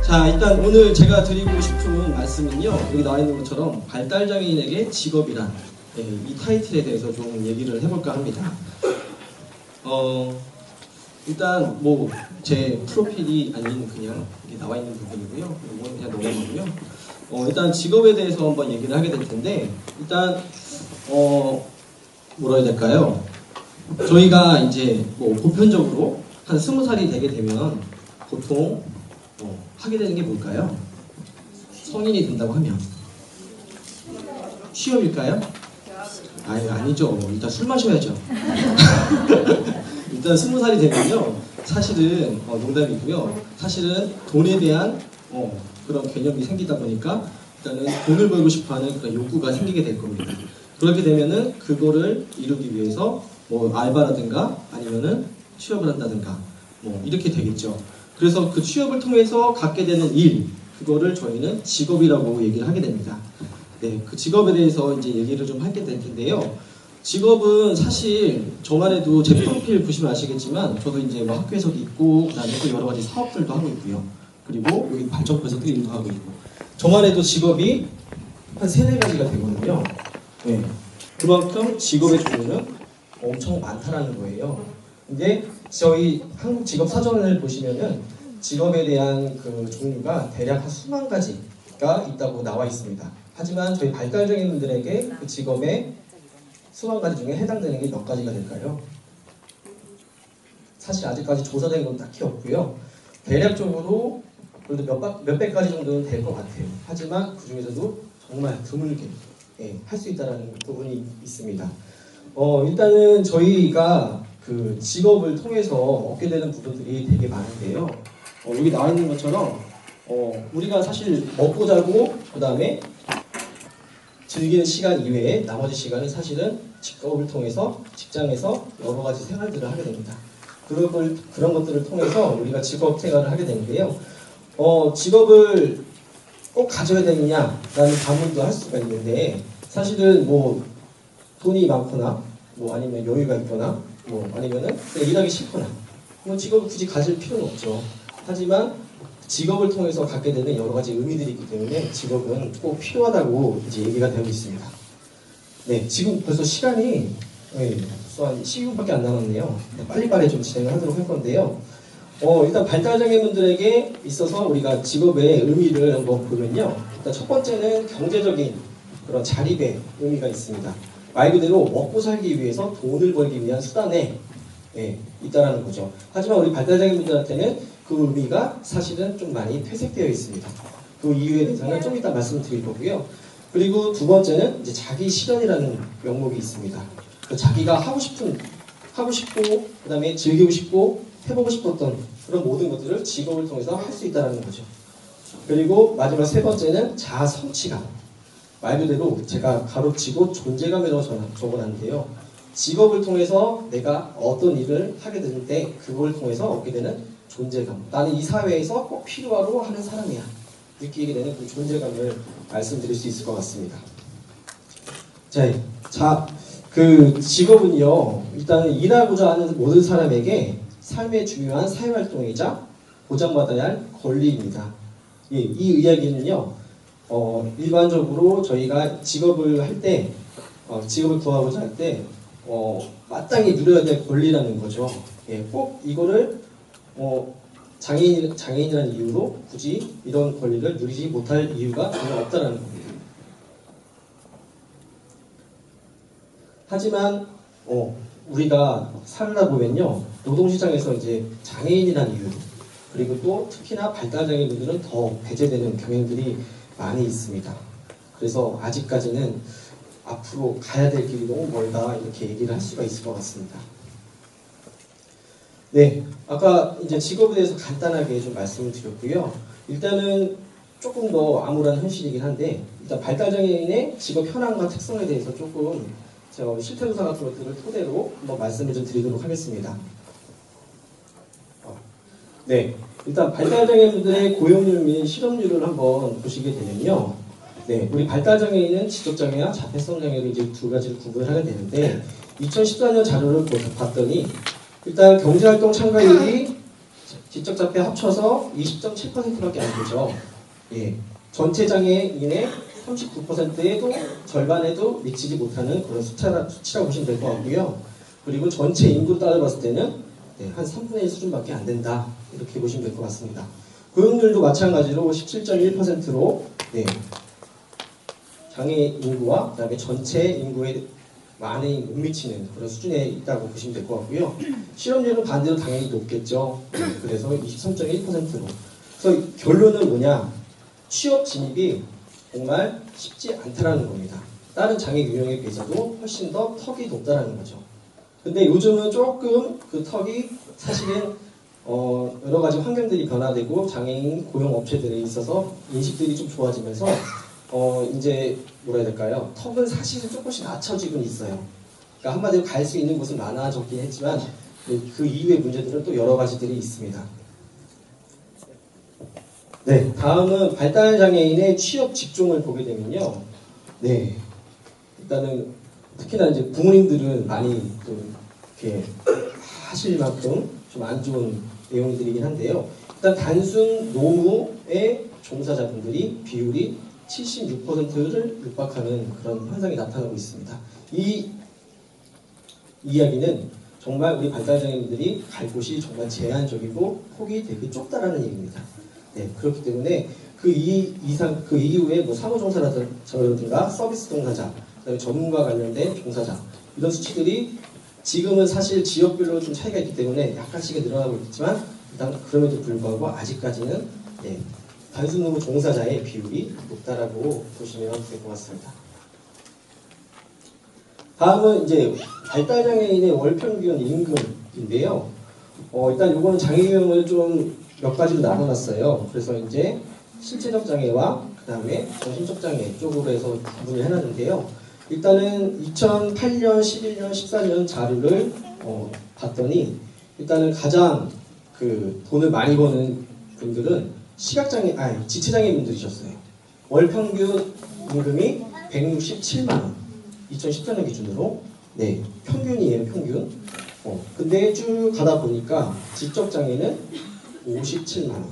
자, 일단 오늘 제가 드리고 싶은 말씀은요, 여기 나와 있는 것처럼 발달장애인에게 직업이란, 이 타이틀에 대해서 좀 얘기를 해볼까 합니다. 일단 뭐 제 프로필이 아닌 그냥 이렇게 나와 있는 부분이고요. 이건 그냥 농담이고요. 일단 직업에 대해서 한번 얘기를 하게 될 텐데, 일단 뭐라 해야 될까요? 저희가 이제 뭐 보편적으로 한 20살이 되게 되면 보통 하게 되는 게 뭘까요? 성인이 된다고 하면 취업일까요? 아니죠. 일단 술 마셔야죠. 일단 20살이 되면요, 사실은 농담이고요. 사실은 돈에 대한 그런 개념이 생기다 보니까 일단은 돈을 벌고 싶어하는 그런 욕구가 생기게 될 겁니다. 그렇게 되면은 그거를 이루기 위해서 뭐 알바라든가 아니면은 취업을 한다든가 뭐 이렇게 되겠죠. 그래서 그 취업을 통해서 갖게 되는 일, 그거를 저희는 직업이라고 얘기를 하게 됩니다. 네, 그 직업에 대해서 이제 얘기를 좀 하게 될 텐데요. 직업은 사실 저만 해도 제 프로필 보시면 아시겠지만 저도 이제 뭐 학교에서도 있고 그다음에 또 여러 가지 사업들도 하고 있고요. 그리고 여기 발전소에서도 일도 하고 있고 저만 해도 직업이 한 3-4가지가 되거든요. 네, 그만큼 직업의 종류는 엄청 많다라는 거예요. 근데 저희 한국 직업 사전을 보시면은 직업에 대한 그 종류가 대략 한 수만 가지가 있다고 나와 있습니다. 하지만 저희 발달장애인분들에게 그 직업의 수만 가지 중에 해당되는 게 몇 가지가 될까요? 사실 아직까지 조사된 건 딱히 없고요. 대략적으로 그래도 몇백 가지 정도는 될 것 같아요. 하지만 그 중에서도 정말 드물게 할 수 있다는 부분이 있습니다. 일단은 저희가 그 직업을 통해서 얻게 되는 부분들이 되게 많은데요. 여기 나와 있는 것처럼 우리가 사실 먹고 자고 그 다음에 즐기는 시간 이외에 나머지 시간은 사실은 직업을 통해서 직장에서 여러 가지 생활들을 하게 됩니다. 그런 것들을 통해서 우리가 직업 생활을 하게 되는데요. 직업을 꼭 가져야 되느냐라는 반문도 할 수가 있는데 사실은 뭐 돈이 많거나 뭐 아니면 여유가 있거나 뭐 아니면은 일하기 싫거나 뭐 직업을 굳이 가질 필요는 없죠. 하지만 직업을 통해서 갖게 되는 여러 가지 의미들이 있기 때문에 직업은 꼭 필요하다고 이제 얘기가 되고 있습니다. 네, 지금 벌써 시간이 한 12분밖에 안 남았네요. 빨리빨리 좀 진행을 하도록 할 건데요. 일단 발달장애인분들에게 있어서 우리가 직업의 의미를 한번 보면요. 일단 첫 번째는 경제적인 그런 자립의 의미가 있습니다. 말 그대로 먹고 살기 위해서 돈을 벌기 위한 수단에 있다라는 거죠. 하지만 우리 발달장애인분들한테는 그 의미가 사실은 좀 많이 퇴색되어 있습니다. 그 이유에 대해서는 좀 이따 말씀드릴 거고요. 그리고 두 번째는 이제 자기 실현이라는 명목이 있습니다. 자기가 하고 싶고 그 다음에 즐기고 싶고 해보고 싶었던 그런 모든 것들을 직업을 통해서 할 수 있다는 거죠. 그리고 마지막 세 번째는 자아 성취감. 말 그대로 제가 가로치고 존재감이라고 적어놨는데요. 직업을 통해서 내가 어떤 일을 하게 되는데 그걸 통해서 얻게 되는 존재감. 나는 이 사회에서 꼭 필요하고 하는 사람이야. 느끼게 되는 그 존재감을 말씀드릴 수 있을 것 같습니다. 자, 그 직업은요, 일단 일하고자 하는 모든 사람에게 삶의 중요한 사회활동이자 보장받아야 할 권리입니다. 이 이야기는요, 일반적으로 저희가 직업을 할 때, 직업을 구하고자 할 때, 마땅히 누려야 될 권리라는 거죠. 꼭 이거를 장애인이라는 이유로 굳이 이런 권리를 누리지 못할 이유가 전혀 없다라는 겁니다. 하지만 우리가 살다 보면요, 노동시장에서 이제 장애인이라는 이유로 그리고 또 특히나 발달장애인분들은 더 배제되는 경향들이 많이 있습니다. 그래서 아직까지는 앞으로 가야 될 길이 너무 멀다 이렇게 얘기를 할 수가 있을 것 같습니다. 네, 아까 이제 직업에 대해서 간단하게 좀 말씀을 드렸고요. 일단은 조금 더 암울한 현실이긴 한데 일단 발달장애인의 직업 현황과 특성에 대해서 조금 제가 실태조사 같은 것들을 토대로 한번 말씀을 좀 드리도록 하겠습니다. 네, 일단 발달장애인분들의 고용률 및 실업률을 한번 보시게 되면요. 네, 우리 발달장애인은 지적장애와 자폐성 장애로 이제 두 가지를 구분을 하게 되는데 2014년 자료를 봤더니 일단 경제활동 참가율이 지적자폐 합쳐서 20.7%밖에 안 되죠. 예. 전체 장애인의 39%에도 절반에도 미치지 못하는 그런 수치라고 보시면 될 것 같고요. 그리고 전체 인구 따져봤을 때는 한 3분의 1 수준밖에 안 된다. 이렇게 보시면 될 것 같습니다. 고용률도 마찬가지로 17.1%로 장애인 인구와 그다음에 전체 인구에 많이 못 미치는 그런 수준에 있다고 보시면 될 것 같고요. 실업률은 반대로 당연히 높겠죠. 그래서 23.1%로. 그래서 결론은 뭐냐? 취업 진입이 정말 쉽지 않다라는 겁니다. 다른 장애 유형에 비해서도 훨씬 더 턱이 높다라는 거죠. 근데 요즘은 조금 그 턱이 사실은 여러 가지 환경들이 변화되고 장애인 고용 업체들에 있어서 인식들이 좀 좋아지면서 이제 뭐라 해야 될까요? 턱은 사실은 조금씩 낮춰지고 있어요. 그러니까 한마디로 갈 수 있는 곳은 많아졌긴 했지만 그 이후의 문제들은 또 여러 가지들이 있습니다. 네, 다음은 발달장애인의 취업 직종을 보게 되면요. 네, 일단은 특히나 이제 부모님들은 많이 좀 이렇게 하실 만큼 좀 안 좋은 내용들이긴 한데요. 일단 단순 노무의 종사자분들이 비율이 76%를 육박하는 그런 현상이 나타나고 있습니다. 이 이야기는 정말 우리 발달장애인들이 갈 곳이 정말 제한적이고 폭이 되게 좁다라는 얘기입니다. 네, 그렇기 때문에 그 이후에 뭐 사무종사라든가 서비스 종사자, 그다음에 전문가 관련된 종사자 이런 수치들이 지금은 사실 지역별로 좀 차이가 있기 때문에 약간씩은 늘어나고 있지만 일단 그럼에도 불구하고 아직까지는 단순 노무 종사자의 비율이 높다라고 보시면 될 것 같습니다. 다음은 이제 발달장애인의 월평균 임금인데요. 일단 이거는 장애 유형을 좀 몇 가지로 나눠놨어요. 그래서 이제 신체적 장애와 그 다음에 정신적 장애 쪽으로 해서 구분을 해놨는데요. 일단은 2008년, 11년, 14년 자료를 봤더니 일단은 가장 그 돈을 많이 버는 분들은 지체장애 분들이셨어요. 월 평균 임금이 167만 원. 2014년 기준으로 평균이에요, 평균. 근데 쭉 가다 보니까 지적 장애는 57만 원.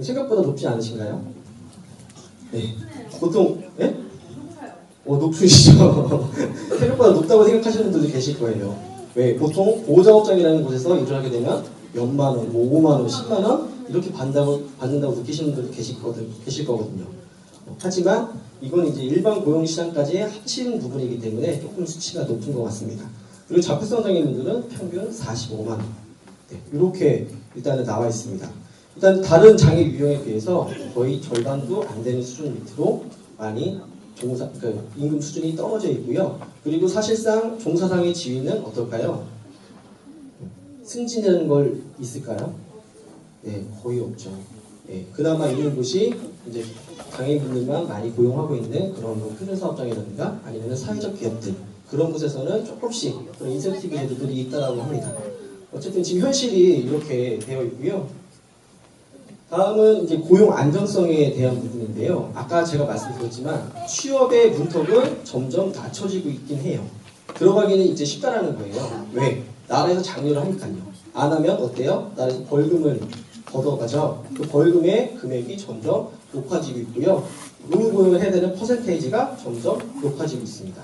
생각보다 높지 않으신가요? 네. 보통 높으시죠. 생각보다 높다고 생각하시는 분들도 계실 거예요. 왜? 보통 보호작업장이라는 곳에서 일을 하게 되면 몇만 원, 5만 원, 10만 원 이렇게 받는다고 느끼시는 분들도 계실 거거든요. 하지만 이건 이제 일반 고용시장까지 합치는 부분이기 때문에 조금 수치가 높은 것 같습니다. 그리고 자폐성 장애인분들은 평균 45만 원. 이렇게 일단은 나와 있습니다. 일단 다른 장애 유형에 비해서 거의 절반도 안 되는 수준 밑으로 많이 임금 수준이 떨어져 있고요. 그리고 사실상 종사상의 지위는 어떨까요? 승진이라는 걸 있을까요? 네, 거의 없죠. 그나마 있는 곳이 이제 장애인분들만 많이 고용하고 있는 그런 표준사업장이라든가 아니면 사회적 기업들 그런 곳에서는 조금씩 그런 인센티브 제도들이 있다라고 합니다. 어쨌든 지금 현실이 이렇게 되어 있고요. 다음은 이제 고용 안정성에 대한 부분인데요. 아까 제가 말씀드렸지만 취업의 문턱은 점점 낮춰지고 있긴 해요. 들어가기는 이제 쉽다라는 거예요. 왜? 나라에서 장려를 하니까요. 안 하면 어때요? 나라에서 벌금을 걷어가죠. 그 벌금의 금액이 점점 높아지고 있고요. 노무 고용을 해야 되는 퍼센테이지가 점점 높아지고 있습니다.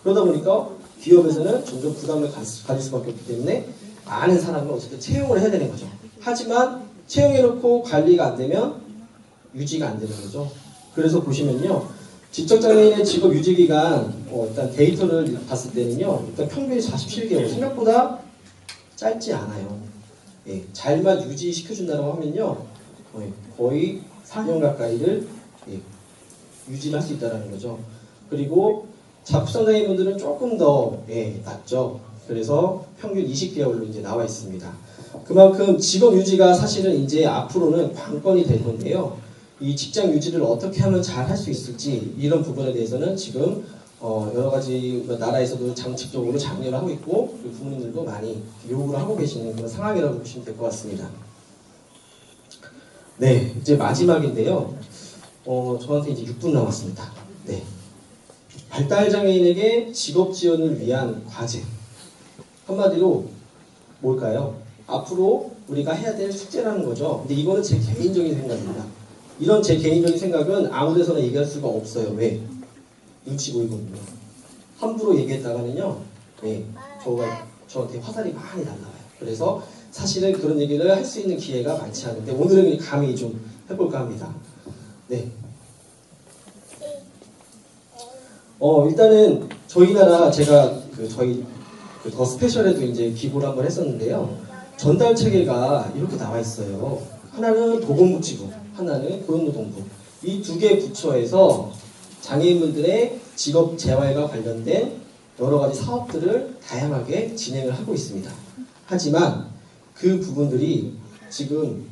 그러다 보니까 기업에서는 점점 부담을 가질 수밖에 없기 때문에 많은 사람을 어쨌든 채용을 해야 되는 거죠. 하지만 채용해놓고 관리가 안 되면 유지가 안 되는 거죠. 그래서 보시면요. 지적장애인의 직업 유지 기간 일단 데이터를 봤을 때는요. 일단 평균이 47개월 생각보다 짧지 않아요. 잘만 유지시켜준다고 하면요. 거의 4년 가까이를 유지를 할 수 있다는 거죠. 그리고 자폐성 장애인분들은 조금 더 낮죠. 그래서 평균 20개월로 이제 나와 있습니다. 그만큼 직업 유지가 사실은 이제 앞으로는 관건이 될 건데요. 이 직장 유지를 어떻게 하면 잘 할 수 있을지 이런 부분에 대해서는 지금 여러 가지 나라에서도 장책적으로 장려를 하고 있고 그리고 부모님들도 많이 요구를 하고 계시는 그런 상황이라고 보시면 될 것 같습니다. 네, 이제 마지막인데요. 저한테 이제 6분 남았습니다. 네. 발달장애인에게 직업 지원을 위한 과제. 한마디로 뭘까요? 앞으로 우리가 해야 될 숙제라는 거죠. 근데 이거는 제 개인적인 생각입니다. 이런 제 개인적인 생각은 아무 데서나 얘기할 수가 없어요. 왜? 눈치 보이거든요. 함부로 얘기했다가는요, 네, 저한테 화살이 많이 날라와요. 그래서 사실은 그런 얘기를 할 수 있는 기회가 많지 않은데 오늘은 감히 좀 해볼까 합니다. 네. 일단은 저희 나라 제가 저희 더 스페셜에도 이제 기고를 한번 했었는데요. 전달 체계가 이렇게 나와 있어요. 하나는 보건복지부, 하나는 고용노동부. 이 두 개 부처에서 장애인분들의 직업 재활과 관련된 여러 가지 사업들을 다양하게 진행을 하고 있습니다. 하지만 그 부분들이 지금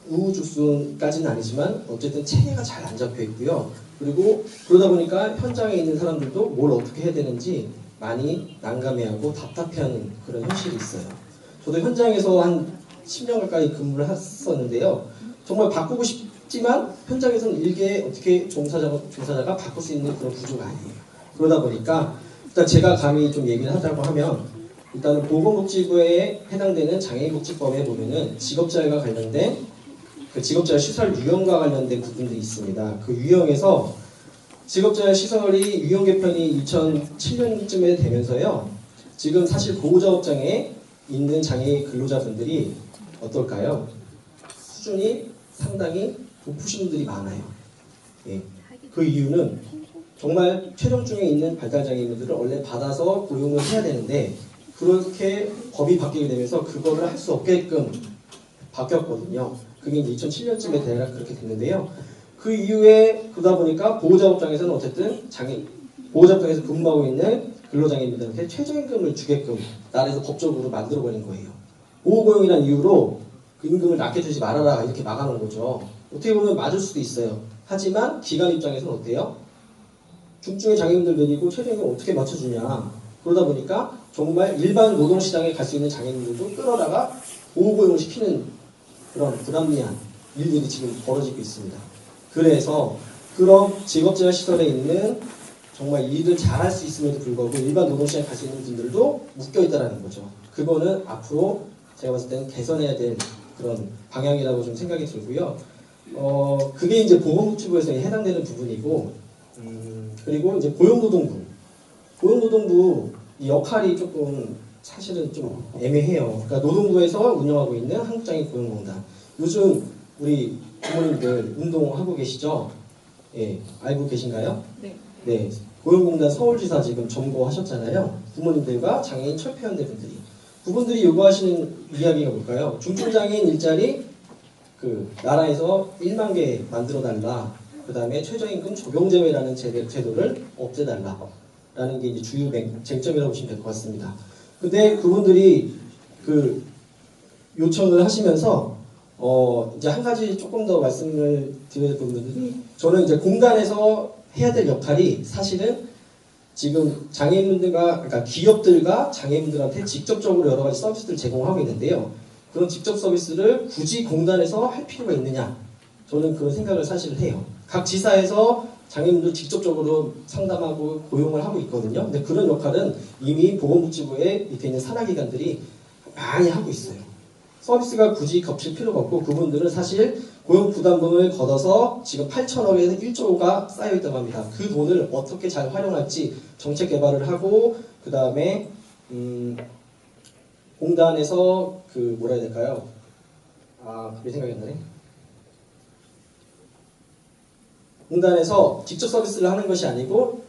우후죽순까지는 아니지만 어쨌든 체계가 잘 안 잡혀 있고요. 그리고 그러다 보니까 현장에 있는 사람들도 뭘 어떻게 해야 되는지 많이 난감해하고 답답해하는 그런 현실이 있어요. 저도 현장에서 한 10년 가까이 근무를 했었는데요. 정말 바꾸고 싶지만 현장에서는 일개 어떻게 종사자가 바꿀 수 있는 그런 구조가 아니에요. 그러다 보니까 일단 제가 감히 좀 얘기를 하자고 하면 일단은 보건복지부에 해당되는 장애인복지법에 보면은 직업재활과 관련된 그 직업재활 시설 유형과 관련된 부분들이 있습니다. 그 유형에서 직업재활 시설이 유형 개편이 2007년쯤에 되면서요. 지금 사실 보호작업장에 있는 장애 근로자분들이 어떨까요? 수준이 상당히 높으신 분들이 많아요. 예. 그 이유는 정말 최종중에 있는 발달장애인분들을 원래 받아서 고용을 해야 되는데 그렇게 법이 바뀌게 되면서 그거를 할 수 없게끔 바뀌었거든요. 그게 이제 2007년쯤에 대략 그렇게 됐는데요. 그 이후에 그러다 보니까 보호작업장에서는 어쨌든 보호작업장에서 근무하고 있는 근로장애인분들한테 최저임금을 주게끔 나라에서 법적으로 만들어버린 거예요. 보호고용이라는 이유로 그 임금을 낮게 주지 말아라 이렇게 막아놓은 거죠. 어떻게 보면 맞을 수도 있어요. 하지만 기관 입장에서는 어때요? 중증의 장애인들 내리고 최저임금 어떻게 맞춰주냐. 그러다 보니까 정말 일반 노동시장에 갈 수 있는 장애인들도 끌어다가 보호고용을 시키는 그런 불합리한 일들이 지금 벌어지고 있습니다. 그래서 그런 직업재활 시설에 있는 정말 일을 잘할 수 있음에도 불구하고 일반 노동시장에 갈 수 있는 분들도 묶여있다는 거죠. 그거는 앞으로 제가 봤을 때는 개선해야 될 그런 방향이라고 좀 생각이 들고요. 그게 이제 보건복지부에서 해당되는 부분이고, 그리고 이제 고용노동부 이 역할이 조금 사실은 좀 애매해요. 그러니까 노동부에서 운영하고 있는 한국장애인고용공단. 요즘 우리 부모님들 운동하고 계시죠? 예, 알고 계신가요? 네. 네. 고용공단 서울지사 지금 점거하셨잖아요. 부모님들과 장애인 철폐연대분들이. 그분들이 요구하시는 이야기가 뭘까요? 중증장애인 일자리 나라에서 1만 개 만들어달라. 그 다음에 최저임금 적용제외라는 제도를 없애달라라는 게 이제 주요 쟁점이라고 보시면 될 것 같습니다. 근데 그분들이 요청을 하시면서 이제 한 가지 조금 더 말씀을 드려야 될 부분들이 저는 이제 공단에서 해야 될 역할이 사실은 지금 그러니까 기업들과 장애인분들한테 직접적으로 여러 가지 서비스를 제공하고 있는데요. 그런 직접 서비스를 굳이 공단에서 할 필요가 있느냐? 저는 그런 생각을 사실 해요. 각 지사에서 장애인분들 직접적으로 상담하고 고용을 하고 있거든요. 근데 그런 역할은 이미 보건복지부에 밑에 있는 산하기관들이 많이 하고 있어요. 서비스가 굳이 겹칠 필요가 없고 그분들은 사실 고용부담금을 걷어서 지금 8천억에서 1조가 쌓여있다고 합니다. 그 돈을 어떻게 잘 활용할지 정책 개발을 하고 그 다음에 공단에서 뭐라 해야 될까요? 그게 생각이 안 나네. 공단에서 직접 서비스를 하는 것이 아니고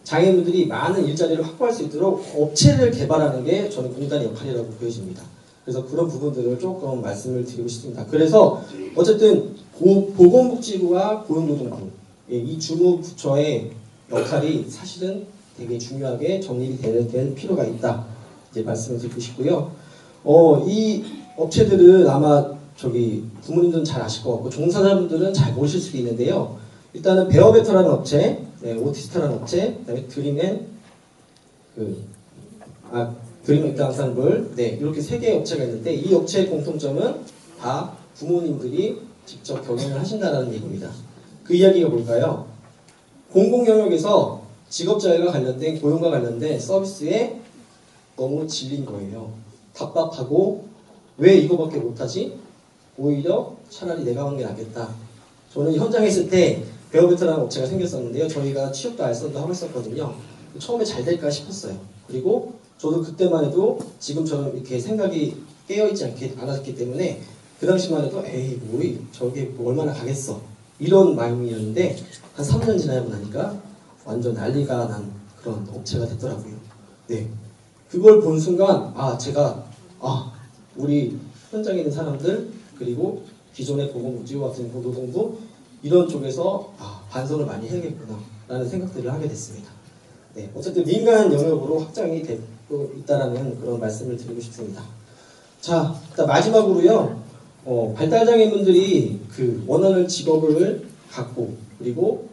장애인분들이 많은 일자리를 확보할 수 있도록 업체를 개발하는 게 저는 공단의 역할이라고 보여집니다. 그래서 그런 부분들을 조금 말씀을 드리고 싶습니다. 그래서 어쨌든 보건복지부와 고용노동부 이 주무 부처의 역할이 사실은 되게 중요하게 정립이 될 필요가 있다. 이제 말씀을 드리고 싶고요. 이 업체들은 아마 부모님들은 잘 아실 것 같고 종사자분들은 잘 모르실 수도 있는데요. 일단은 베어베터라는 업체, 오티스트라는 업체, 그다음에 드림앤 앙상블, 이렇게 세 개의 업체가 있는데 이 업체의 공통점은 다 부모님들이 직접 경영을 하신다는 얘기입니다. 그 이야기가 뭘까요? 공공 영역에서 직업재활과 관련된 고용과 관련된 서비스에 너무 질린 거예요. 답답하고 왜 이거밖에 못하지? 오히려 차라리 내가 하는 게 낫겠다. 저는 현장에 있을 때 베어베트라는 업체가 생겼었는데요. 저희가 취업도 알선도 하고 있었거든요. 처음에 잘 될까 싶었어요. 그리고 저도 그때만 해도 지금처럼 이렇게 생각이 깨어있지 않았기 때문에 그 당시만 해도 에이 뭐이 저게 뭐 얼마나 가겠어 이런 마음이었는데 한 3년 지나고 나니까 완전 난리가 난 그런 업체가 됐더라고요. 네, 그걸 본 순간 우리 현장에 있는 사람들 그리고 기존의 보건복지부 같은 노동부 이런 쪽에서 반성을 많이 해야겠구나 라는 생각들을 하게 됐습니다. 네, 어쨌든 민간 영역으로 확장이 되고 있다라는 그런 말씀을 드리고 싶습니다. 자, 일단 마지막으로요. 발달장애인분들이 그 원하는 직업을 갖고 그리고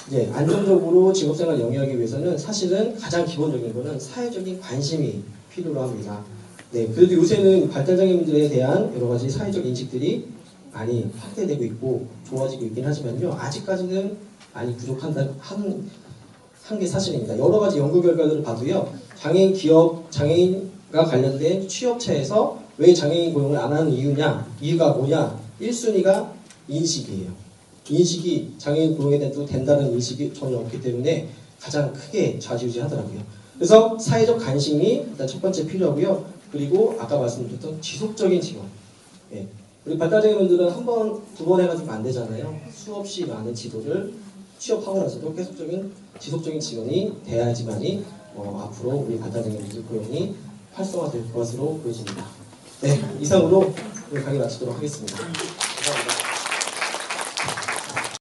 이제 안정적으로 직업생활 영위하기 위해서는 사실은 가장 기본적인 거는 사회적인 관심이 필요로 합니다. 네, 그래도 요새는 발달장애인분들에 대한 여러 가지 사회적 인식들이 많이 확대되고 있고 좋아지고 있긴 하지만요. 아직까지는 많이 한 게 사실입니다. 여러 가지 연구 결과들을 봐도요. 장애인 기업, 장애인과 관련된 취업체에서 왜 장애인 고용을 안 하는 이유가 뭐냐? 1순위가 인식이에요. 인식이 장애인 고용에 대해서 된다는 인식이 전혀 없기 때문에 가장 크게 좌지우지하더라고요. 그래서 사회적 관심이 일단 첫 번째 필요하고요. 그리고 아까 말씀드렸던 지속적인 지원. 예. 우리 발달장애인분들은 한 번, 두 번 해가지고 안 되잖아요. 수없이 많은 지도를 취업하고 나서도 계속적인 지속적인 지원이 돼야지만이 앞으로 우리 발달장애인분들 고용이 활성화될 것으로 보여집니다. 네, 이상으로 오늘 강의 마치도록 하겠습니다.